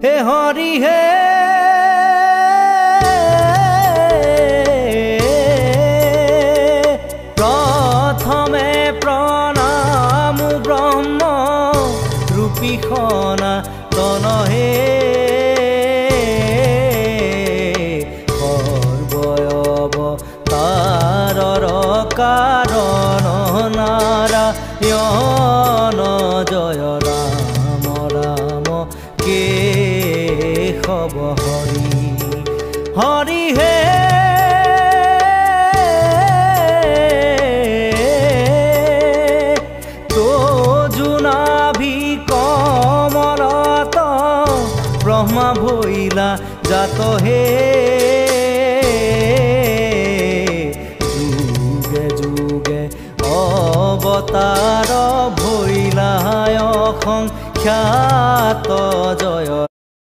হে হরি হে প্রথমে প্রণাম ব্রহ্ম রূপী সনাতন হে সর্বয়বতারর কারণ নারায়ণ জয় রাম রাম কেশব হরি হরি হে তোজুনাভি কমলত ব্রহ্মা ভৈলা জাত হে যুগে যুগে অবতার ভৈলায় সংখ্যাত জয়